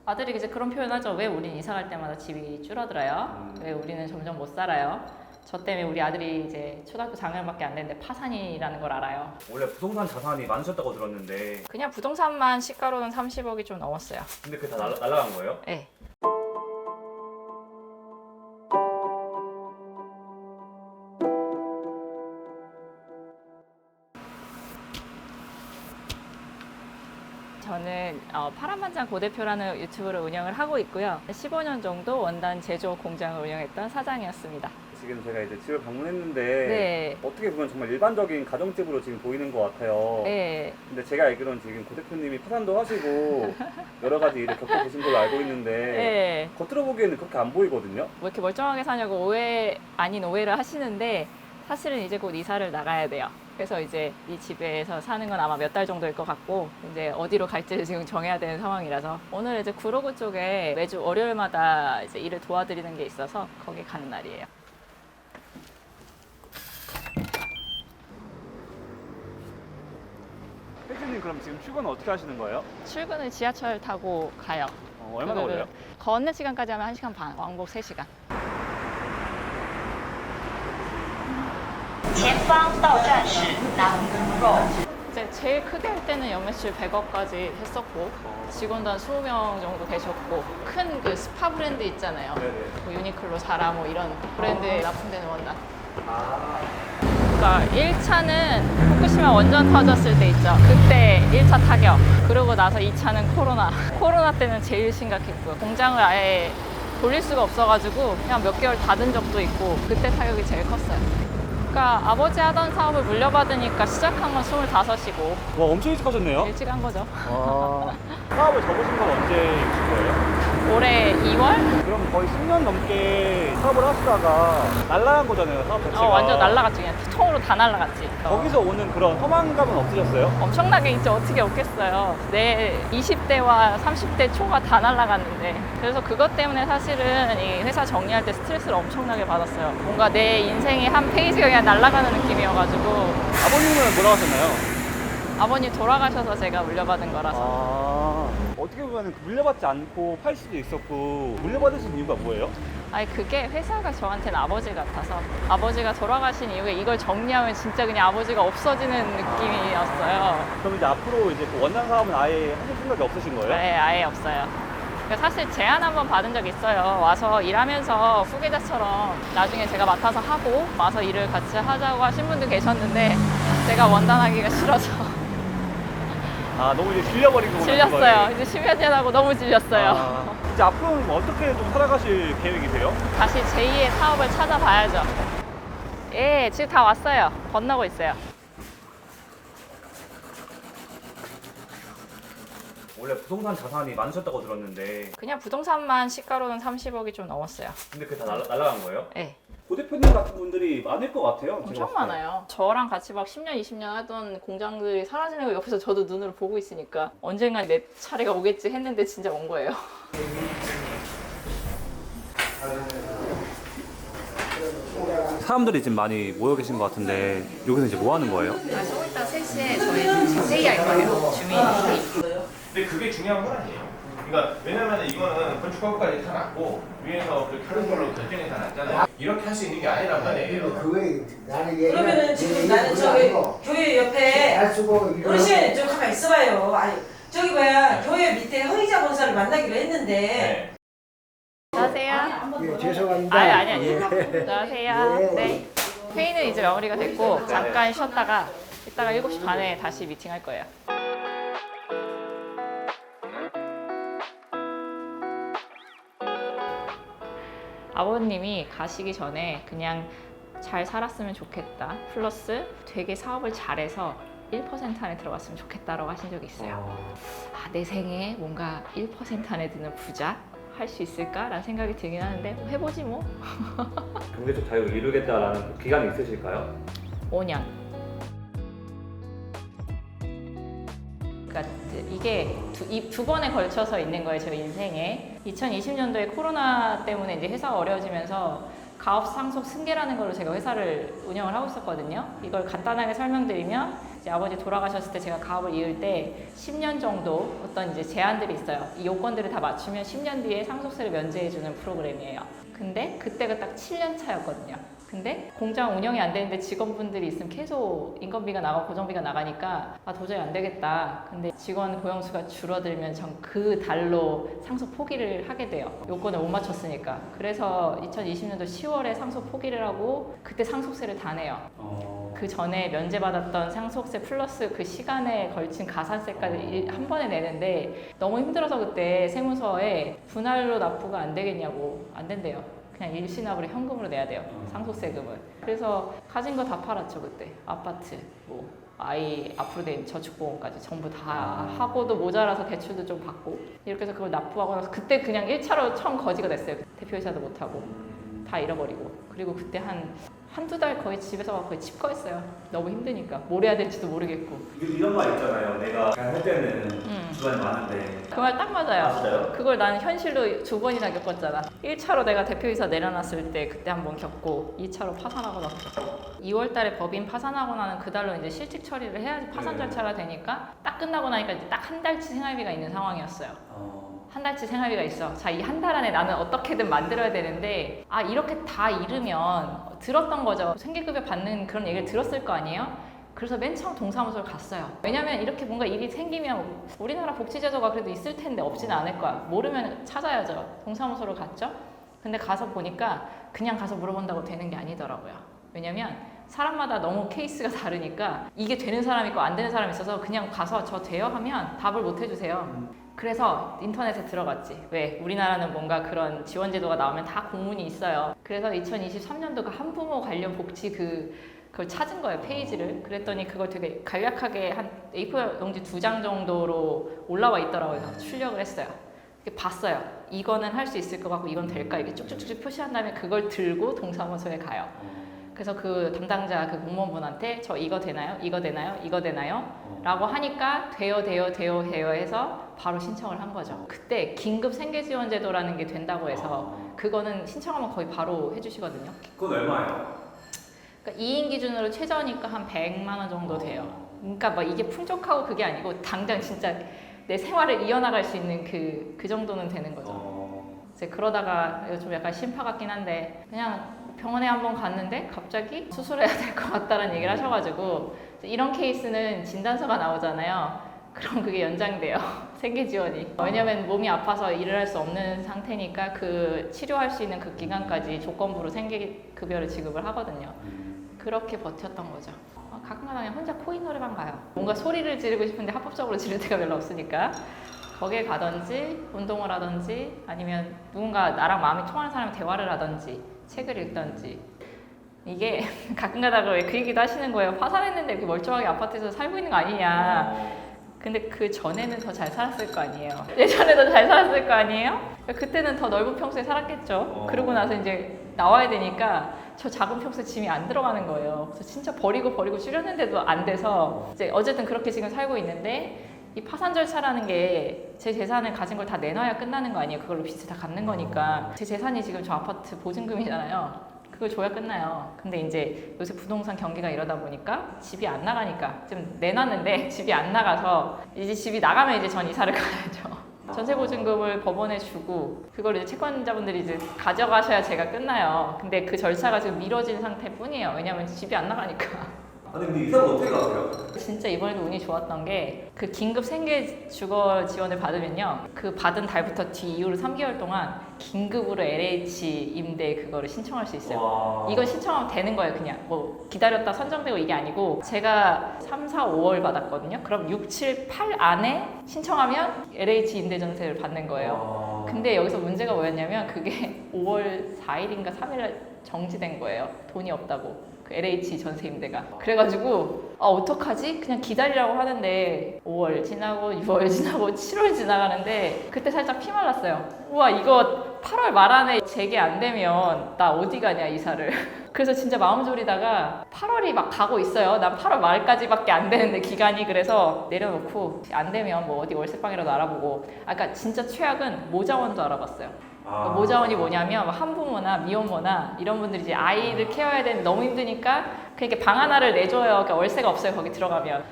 아들이 이제 그런 표현하죠. 왜 우린 이사 갈 때마다 집이 줄어들어요? 왜 우리는 점점 못 살아요? 저 때문에 우리 아들이 이제 초등학교 4학년밖에 안 됐는데 파산이라는 걸 알아요. 원래 부동산 자산이 많으셨다고 들었는데 그냥 부동산만 시가로는 30억이 좀 넘었어요. 근데 그게 다 날라간 거예요? 네. 저는 파란만장 고대표라는 유튜브를 운영을 하고 있고요. 15년 정도 원단 제조 공장을 운영했던 사장이었습니다. 지금 제가 이제 집을 방문했는데 네. 어떻게 보면 정말 일반적인 가정집으로 지금 보이는 것 같아요. 네. 근데 제가 알기로는 지금 고 대표님이 파산도 하시고 여러 가지 일을 겪고 계신 걸로 알고 있는데 네. 겉으로 보기에는 그렇게 안 보이거든요. 뭐 이렇게 멀쩡하게 사냐고 오해 아닌 오해를 하시는데 사실은 이제 곧 이사를 나가야 돼요. 그래서 이제 이 집에서 사는 건 아마 몇 달 정도일 것 같고 이제 어디로 갈지를 지금 정해야 되는 상황이라서 오늘 이제 구로구 쪽에 매주 월요일마다 이제 일을 도와드리는 게 있어서 거기 가는 날이에요. 혜진님 그럼 지금 출근은 어떻게 하시는 거예요? 출근을 지하철 타고 가요. 얼마나 그거를 걸려요? 걷는 시간까지 하면 1시간 반, 왕복 3시간. 前方到站时南无肉。 이제 제일 크게 할 때는 연매출 100억까지 했었고 직원도 한 20명 정도 되셨고 큰 그 스파 브랜드 있잖아요. 네네. 뭐 유니클로, 자라 뭐 이런 브랜드에 납품되는 원단. 아, 그러니까 1차는 후쿠시마 원전 터졌을 때 있죠. 그때 1차 타격. 그러고 나서 2차는 코로나. 코로나 때는 제일 심각했고요. 공장을 아예 돌릴 수가 없어가지고 그냥 몇 개월 닫은 적도 있고 그때 타격이 제일 컸어요. 그러니까 아버지 하던 사업을 물려받으니까 시작한 건 25이고 와 엄청 일찍 하셨네요. 일찍 한 거죠. 와, 사업을 접으신 건 언제이신 거예요? 올해 2월? 그럼 거의 10년 넘게 사업을 하시다가 날라간 거잖아요, 사업 자체가. 완전 날라갔지. 그냥 통으로 다 날라갔지. 거기서 오는 그런 허망감은 없으셨어요? 엄청나게 있지. 어떻게 없겠어요. 내 20대와 30대 초가 다 날라갔는데 그래서 그것 때문에 사실은 이 회사 정리할 때 스트레스를 엄청나게 받았어요. 뭔가 내 인생의 한 페이지가 그냥 날아가는 느낌이어가지고. 아버님은 돌아가셨나요? 아버님 돌아가셔서 제가 물려받은 거라서. 어떻게 보면 물려받지 않고 팔 수도 있었고 물려받으신 이유가 뭐예요? 아니 그게 회사가 저한테는 아버지 같아서 아버지가 돌아가신 이후에 이걸 정리하면 진짜 그냥 아버지가 없어지는 느낌이었어요. 그럼 이제 앞으로 이제 그 원단 사업은 아예 하실 생각이 없으신 거예요? 네, 아예 없어요. 그러니까 사실 제안 한번 받은 적 있어요. 와서 일하면서 후계자처럼 나중에 제가 맡아서 하고 와서 일을 같이 하자고 하신 분도 계셨는데 제가 원단하기가 싫어서 아 너무 이제 질려버린 거구나. 질렸어요. 이제 10여 년 하고 너무 질렸어요. 이제 앞으로는 어떻게 좀 살아가실 계획이세요? 다시 제2의 사업을 찾아봐야죠. 예, 지금 다 왔어요. 건너고 있어요. 원래 부동산 자산이 많으셨다고 들었는데 그냥 부동산만 시가로는 30억이 좀 넘었어요. 근데 그게 다 날라간 거예요? 네. 고 대표님 같은 분들이 많을 것 같아요. 엄청 제가 봤을 때. 많아요. 저랑 같이 막 10년, 20년 하던 공장들이 사라지는 거 옆에서 저도 눈으로 보고 있으니까 언젠간 내 차례가 오겠지 했는데 진짜 온 거예요. 사람들이 지금 많이 모여 계신 것 같은데 여기서 이제 뭐 하는 거예요? 좀 이따 3시에 저희 회의할 거예요. 주민이. 근데 그게 중요한 건 아니에요. 그러니까 왜냐면 이거는 건축허가까지 다 났고 위에서 그렇게 하는 걸로 결정이 다 났잖아요. 이렇게 할 수 있는 게 아니란 말이에요. 그거에 나는 얘기 그러면은 지금 나는 저기 교회 옆에 안 쓰고 이런 어르신 좀 가만 있어봐요. 아니 저기 뭐야 교회 밑에 허의자 권사를 만나기로 했는데 네. 안녕하세요. 예, 죄송합니다. 아니. 예. 안녕하세요. 예. 네. 회의는 이제 마무리가 됐고 잠깐 쉬었다가 이따가 7시 반에 다시 미팅할 거예요. 아버님이 가시기 전에 그냥 잘 살았으면 좋겠다. 플러스 되게 사업을 잘해서 1% 안에 들어갔으면 좋겠다라고 하신 적이 있어요. 아, 내 생에 뭔가 1% 안에 드는 부자 할 수 있을까라는 생각이 들긴 하는데 해보지 뭐. 경제적 자유를 이루겠다라는 기간이 있으실까요? 5년. 그러니까 이게 두 번에 걸쳐서 있는 거예요, 저 인생에. 2020년도에 코로나 때문에 이제 회사가 어려워지면서 가업 상속 승계라는 걸로 제가 회사를 운영을 하고 있었거든요. 이걸 간단하게 설명드리면 이제 아버지 돌아가셨을 때 제가 가업을 이을 때 10년 정도 어떤 이제 제한들이 있어요. 이 요건들을 다 맞추면 10년 뒤에 상속세를 면제해주는 프로그램이에요. 근데 그때가 딱 7년 차였거든요. 근데 공장 운영이 안 되는데 직원분들이 있으면 계속 인건비가 나가고 고정비가 나가니까 아 도저히 안 되겠다. 근데 직원 고용수가 줄어들면 전 그 달로 상속 포기를 하게 돼요. 요건을 못 맞췄으니까. 그래서 2020년도 10월에 상속 포기를 하고 그때 상속세를 다 내요. 그 전에 면제받았던 상속세 플러스 그 시간에 걸친 가산세까지 한 번에 내는데 너무 힘들어서 그때 세무서에 분할로 납부가 안 되겠냐고. 안 된대요. 그냥 일시납으로 현금으로 내야 돼요. 상속세금을. 그래서 가진 거 다 팔았죠 그때. 아파트, 뭐 아이 앞으로 된 저축보험까지 전부 다 하고도 모자라서 대출도 좀 받고 이렇게 해서 그걸 납부하고 나서 그때 그냥 1차로 처음 거지가 됐어요. 대표이사도 못하고 다 잃어버리고. 그리고 그때 한두 달 거의 집에서 거의 칩거했어요. 너무 힘드니까 뭘 해야 될지도 모르겠고. 이런 말 있잖아요. 내가 그냥 할 때는 주관이 많은데. 그 말 딱 맞아요. 아, 진짜요? 그걸 나는 현실로 2번이나 겪었잖아. 1차로 내가 대표이사 내려놨을 때 그때 한번 겪고 2차로 파산하고 나서 겪고 2월 달에 법인 파산하고 나는 그달로 이제 실직 처리를 해야지 파산 절차가 되니까 딱 끝나고 나니까 이제 딱 한 달치 생활비가 있는 상황이었어요. 한 달치 생활비가 있어. 자, 이 한 달 안에 나는 어떻게든 만들어야 되는데 아 이렇게 다 잃으면 들었던 거죠. 생계급여 받는 그런 얘기를 들었을 거 아니에요? 그래서 맨 처음 동사무소를 갔어요. 왜냐면 이렇게 뭔가 일이 생기면 우리나라 복지제도가 그래도 있을 텐데 없지는 않을 거야. 모르면 찾아야죠. 동사무소를 갔죠. 근데 가서 보니까 그냥 가서 물어본다고 되는 게 아니더라고요. 왜냐면 사람마다 너무 케이스가 다르니까 이게 되는 사람이 있고 안 되는 사람이 있어서 그냥 가서 저 돼요 하면 답을 못 해주세요. 그래서 인터넷에 들어갔지. 왜? 우리나라는 뭔가 그런 지원제도가 나오면 다 공문이 있어요. 그래서 2023년도 그 한부모 관련 복지 그걸 찾은 거예요, 페이지를. 그랬더니 그걸 되게 간략하게 한 A4 용지 2장 정도로 올라와 있더라고요. 그래서 출력을 했어요. 봤어요. 이거는 할 수 있을 것 같고 이건 될까? 이게 쭉쭉쭉 표시한 다음에 그걸 들고 동사무소에 가요. 그래서 그 담당자 그 공무원분한테 저 이거 되나요? 이거 되나요? 이거 되나요? 라고 하니까 돼요 해서 바로 신청을 한 거죠. 그때 긴급 생계지원제도라는 게 된다고 해서 그거는 신청하면 거의 바로 해주시거든요. 그건 얼마예요? 그러니까 2인 기준으로 최저니까 한 100만 원 정도 돼요. 그러니까 막 이게 풍족하고 그게 아니고 당장 진짜 내 생활을 이어나갈 수 있는 그 정도는 되는 거죠. 이제 그러다가 이거 좀 약간 심파 같긴 한데 그냥 병원에 한번 갔는데 갑자기 수술해야 될 것 같다는 얘기를 하셔가지고 이런 케이스는 진단서가 나오잖아요. 그럼 그게 연장돼요. 생계지원이. 왜냐면 몸이 아파서 일을 할 수 없는 상태니까 그 치료할 수 있는 그 기간까지 조건부로 생계급여를 지급을 하거든요. 그렇게 버텼던 거죠. 가끔가다 그냥 혼자 코인 노래방 가요. 뭔가 소리를 지르고 싶은데 합법적으로 지를 데가 별로 없으니까 거기에 가든지 운동을 하든지 아니면 누군가 나랑 마음이 통하는 사람과 대화를 하든지 책을 읽든지. 이게 가끔가다 왜 그 얘기도 하시는 거예요. 파산했는데 이렇게 멀쩡하게 아파트에서 살고 있는 거 아니냐. 근데 그 전에는 더 잘 살았을 거 아니에요. 예전에도 잘 살았을 거 아니에요? 그때는 더 넓은 평수에 살았겠죠. 그러고 나서 이제 나와야 되니까 저 작은 평수에 짐이 안 들어가는 거예요. 그래서 진짜 버리고 줄였는데도 안 돼서 이제 어쨌든 그렇게 지금 살고 있는데 이 파산 절차라는 게 제 재산을 가진 걸 다 내놔야 끝나는 거 아니에요. 그걸로 빚을 다 갚는 거니까. 제 재산이 지금 저 아파트 보증금이잖아요. 그걸 줘야 끝나요. 근데 이제 요새 부동산 경기가 이러다 보니까 집이 안 나가니까 좀 내놨는데 집이 안 나가서 이제 집이 나가면 이제 전 이사를 가야죠. 전세보증금을 법원에 주고 그걸 이제 채권자분들이 이제 가져가셔야 제가 끝나요. 근데 그 절차가 지금 미뤄진 상태뿐이에요. 왜냐면 집이 안 나가니까. 아니 근데 이사를 어떻게 가세요? 진짜 이번에도 운이 좋았던 게 그 긴급 생계 주거 지원을 받으면요. 그 받은 달부터 뒤 이후로 3개월 동안 긴급으로 LH 임대 그거를 신청할 수 있어요. 와. 이건 신청하면 되는 거예요. 그냥 뭐 기다렸다 선정되고 이게 아니고 제가 3, 4, 5월 받았거든요. 그럼 6, 7, 8 안에 신청하면 LH 임대 전세를 받는 거예요. 근데 여기서 문제가 뭐였냐면 그게 5월 4일인가 3일에 정지된 거예요. 돈이 없다고. 그 LH 전세 임대가. 그래가지고 어떡하지? 그냥 기다리라고 하는데 5월 지나고 6월 지나고 7월 지나가는데 그때 살짝 피말랐어요. 우와 이거 8월 말 안에 재개 안 되면 나 어디 가냐 이사를. 그래서 진짜 마음 졸이다가 8월이 막 가고 있어요. 난 8월 말까지밖에 안 되는데 기간이. 그래서 내려놓고 안 되면 뭐 어디 월세방이라도 알아보고. 아까 진짜 최악은 모자원도 알아봤어요. 그러니까 모자원이 뭐냐면 뭐 한부모나 미혼모나 이런 분들이 이제 아이를 케어해야 되는데 너무 힘드니까 그렇게 방 하나를 내줘요. 그러니까 월세가 없어요. 거기 들어가면.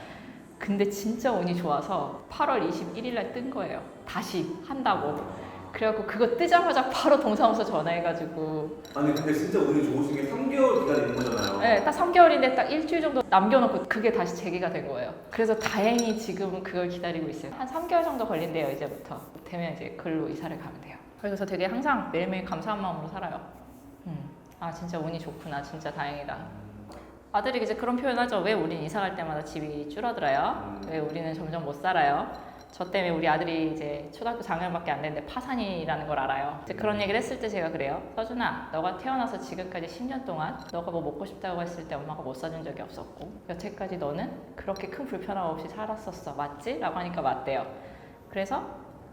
근데 진짜 운이 좋아서 8월 21일 날 뜬 거예요. 다시 한다고. 그래갖고 그거 뜨자마자 바로 동사무소 전화해가지고 아니 근데 진짜 운이 좋으신 게 3개월 기다리는 거잖아요. 네, 딱 3개월인데 딱 일주일 정도 남겨놓고 그게 다시 재개가 된 거예요. 그래서 다행히 지금 그걸 기다리고 있어요. 한 3개월 정도 걸린대요, 이제부터. 되면 이제 글로 이사를 가면 돼요. 그래서 되게 항상 매일매일 감사한 마음으로 살아요. 아, 진짜 운이 좋구나. 진짜 다행이다. 아들이 이제 그런 표현하죠. 왜 우린 이사 갈 때마다 집이 줄어들어요? 왜 우리는 점점 못 살아요? 저 때문에 우리 아들이 이제 초등학교 4학년밖에 안 됐는데 파산이라는 걸 알아요. 이제 그런 얘기를 했을 때 제가 그래요. 서준아, 너가 태어나서 지금까지 10년 동안 너가 뭐 먹고 싶다고 했을 때 엄마가 못 사준 적이 없었고 여태까지 너는 그렇게 큰 불편함 없이 살았었어. 맞지? 라고 하니까 맞대요. 그래서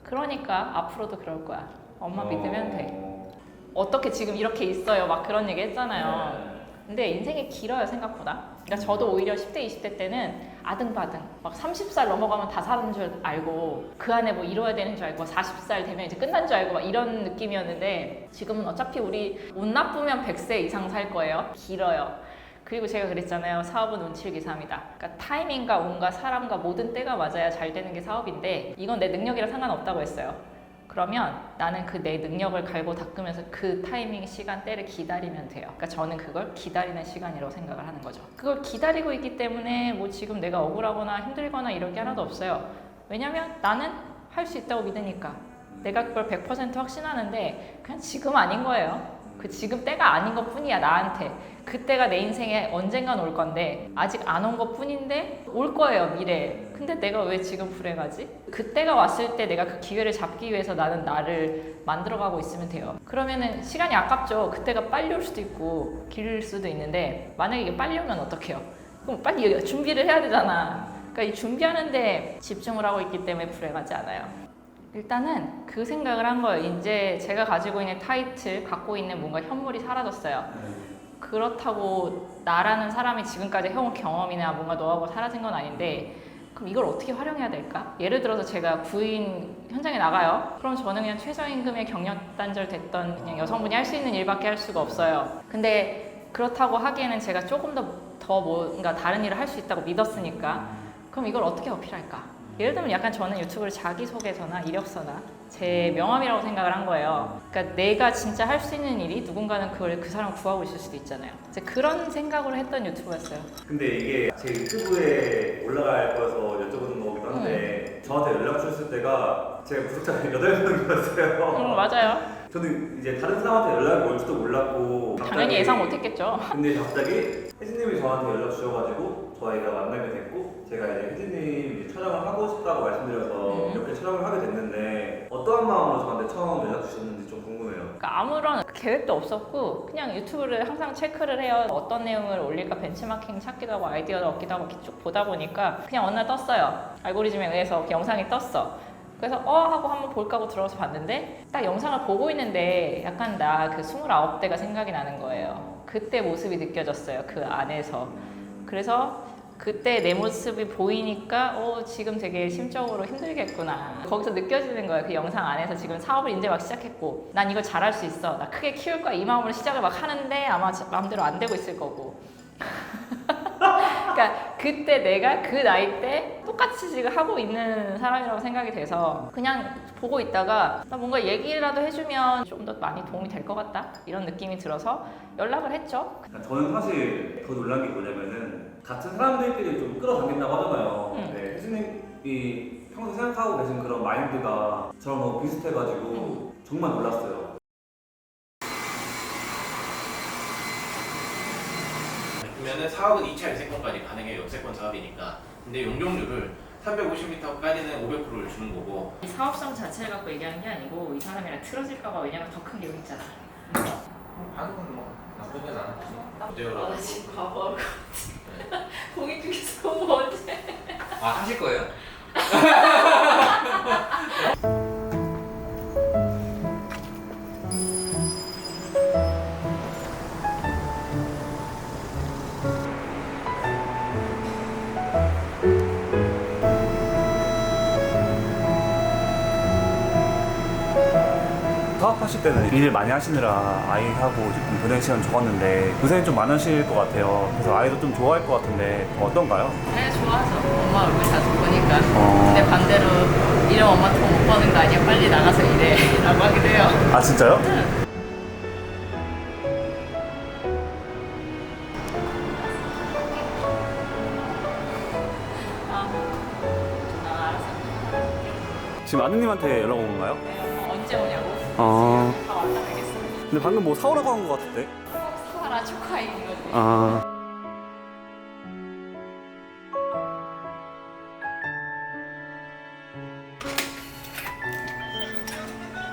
그러니까 앞으로도 그럴 거야. 엄마 믿으면 돼. 어떻게 지금 이렇게 있어요? 막 그런 얘기 했잖아요. 근데 인생이 길어요, 생각보다. 그러니까 저도 오히려 10대, 20대 때는 아등바등 막 30살 넘어가면 다 사는 줄 알고 그 안에 뭐 이뤄야 되는 줄 알고 40살 되면 이제 끝난 줄 알고 막 이런 느낌이었는데 지금은 어차피 우리 운 나쁘면 100세 이상 살 거예요. 길어요. 그리고 제가 그랬잖아요. 사업은 운칠기삼이다. 그러니까 타이밍과 운과 사람과 모든 때가 맞아야 잘 되는 게 사업인데 이건 내 능력이랑 상관없다고 했어요. 그러면 나는 그 내 능력을 갈고 닦으면서 그 타이밍, 시간, 때를 기다리면 돼요. 그러니까 저는 그걸 기다리는 시간이라고 생각을 하는 거죠. 그걸 기다리고 있기 때문에 뭐 지금 내가 억울하거나 힘들거나 이런 게 하나도 없어요. 왜냐면 나는 할 수 있다고 믿으니까. 내가 그걸 100% 확신하는데 그냥 지금 아닌 거예요. 그 지금 때가 아닌 것 뿐이야, 나한테. 그때가 내 인생에 언젠간 올 건데 아직 안 온 것 뿐인데 올 거예요, 미래에. 근데 내가 왜 지금 불행하지? 그때가 왔을 때 내가 그 기회를 잡기 위해서 나는 나를 만들어가고 있으면 돼요. 그러면은 시간이 아깝죠. 그때가 빨리 올 수도 있고 길 수도 있는데 만약에 이게 빨리 오면 어떡해요? 그럼 빨리 준비를 해야 되잖아. 그러니까 이 준비하는데 집중을 하고 있기 때문에 불행하지 않아요. 일단은 그 생각을 한 거예요. 이제 제가 가지고 있는 타이틀, 갖고 있는 뭔가 현물이 사라졌어요. 그렇다고 나라는 사람이 지금까지 해온 경험이나 뭔가 노하우가 사라진 건 아닌데 그럼 이걸 어떻게 활용해야 될까? 예를 들어서 제가 구인 현장에 나가요. 그럼 저는 그냥 최저임금에 경력 단절 됐던 그냥 여성분이 할 수 있는 일밖에 할 수가 없어요. 근데 그렇다고 하기에는 제가 조금 더 뭔가 다른 일을 할 수 있다고 믿었으니까 그럼 이걸 어떻게 어필할까? 예를 들면 약간 저는 유튜브를 자기소개서나 이력서나 제 명함이라고 생각을 한 거예요. 그러니까 내가 진짜 할 수 있는 일이 누군가는 그걸 그 사람 구하고 있을 수도 있잖아요. 이제 그런 생각으로 했던 유튜브였어요. 근데 이게 제 유튜브에 올라갈 거여서 여쭤보는 거기도 한데 저한테 연락 주셨을 때가 제 구독자 8명이었어요. 맞아요. 저는 이제 다른 사람한테 연락이 올지도 몰랐고 당연히 예상 못했겠죠. 근데 갑자기 혜진님이 저한테 연락 주셔가지고 저희가 만나게 됐고 제가 이제 혜진님 촬영을 하고 싶다고 말씀드려서 이렇게 촬영을 하게 됐는데 어떠한 마음으로 저한테 처음 연락 주셨는지 좀 궁금해요. 그러니까 아무런 계획도 없었고 그냥 유튜브를 항상 체크를 해요. 어떤 내용을 올릴까 벤치마킹 찾기도 하고 아이디어를 얻기도 하고 이렇게 쭉 보다 보니까 그냥 어느 날 떴어요. 알고리즘에 의해서 영상이 떴어. 그래서 하고 한번 볼까 하고 들어가서 봤는데 딱 영상을 보고 있는데 약간 나 그 29대가 생각이 나는 거예요. 그때 모습이 느껴졌어요. 그 안에서. 그래서 그때 내 모습이 보이니까 지금 되게 심적으로 힘들겠구나. 거기서 느껴지는 거예요. 그 영상 안에서 지금 사업을 이제 막 시작했고 난 이걸 잘할 수 있어. 나 크게 키울 거야. 이 마음으로 시작을 막 하는데 아마 마음대로 안 되고 있을 거고. 그러니까 그때 내가 그 나이 때 똑같이 지금 하고 있는 사람이라고 생각이 돼서 그냥 보고 있다가 나 뭔가 얘기라도 해주면 좀 더 많이 도움이 될 것 같다 이런 느낌이 들어서 연락을 했죠. 저는 사실 더 놀란 게 뭐냐면은 같은 사람들끼리 좀 끌어당긴다고 하잖아요. 네, 혜진님이 평소 생각하고 계신 그런 마인드가 저랑 너무 비슷해가지고 정말 놀랐어요. 그러면은 사업은 2차 유세권까지 가능해요. 역세권 사업이니까. 근데 용적률을 350m까지는 500%를 주는 거고. 이 사업성 자체를 갖고 얘기하는 게 아니고 이 사람이랑 틀어질까봐 왜냐면 더 큰 내용 있잖아. 반응은 뭐 나쁘진 않았지. 어때요? 나 지금 과거할 것 같아. 공익 중에서 너무 언제? 아 하실 거예요? 사업하실 때는 일 많이 하시느라 아이하고 좀 보낼 시간 적었는데 고생이 좀 많으실 것 같아요. 그래서 아이도 좀 좋아할 것 같은데 어떤가요? 네, 좋아하죠. 엄마 얼굴 자주 보니까. 근데 반대로 이런 엄마 돈 못 버는 거 아니야? 빨리 나가서 일해. 라고 하기도 해요. 아 진짜요? 알았어. 지금 아드님한테 연락 온 건가요? 언제 오냐고? 아 다 왔다 되겠어. 근데 방금 뭐 사오라고 한 것 같은데? 사라 축하 이런 거지. 아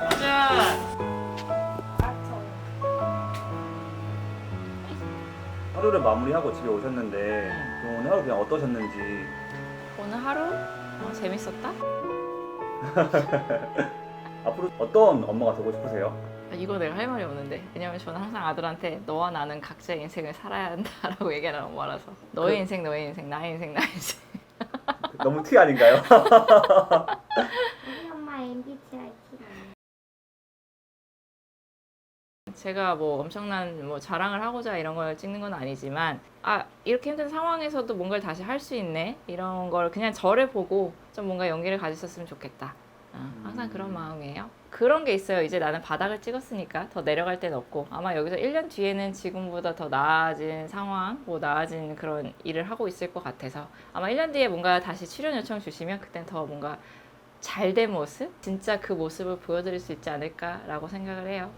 맞아. 하루를 마무리하고 집에 오셨는데 오늘 하루 그냥 어떠셨는지. 오늘 하루 재밌었다? 앞으로 어떤 엄마가 되고 싶으세요? 이거 내가 할 말이 없는데 왜냐면 저는 항상 아들한테 너와 나는 각자의 인생을 살아야 한다라고 얘기하는 엄마라서 너의 인생 너의 인생 나의 인생 나의 인생 너무 티 아닌가요? 우리 엄마 MBTI 키라네. 제가 뭐 엄청난 뭐 자랑을 하고자 이런 걸 찍는 건 아니지만 이렇게 힘든 상황에서도 뭔가를 다시 할 수 있네 이런 걸 그냥 저를 보고 좀 뭔가 용기를 가졌었으면 좋겠다. 항상 그런 마음이에요. 그런 게 있어요. 이제 나는 바닥을 찍었으니까 더 내려갈 데는 없고 아마 여기서 1년 뒤에는 지금보다 더 나아진 상황, 뭐 나아진 그런 일을 하고 있을 것 같아서 아마 1년 뒤에 뭔가 다시 출연 요청 주시면 그땐 더 뭔가 잘된 모습? 진짜 그 모습을 보여드릴 수 있지 않을까라고 생각을 해요.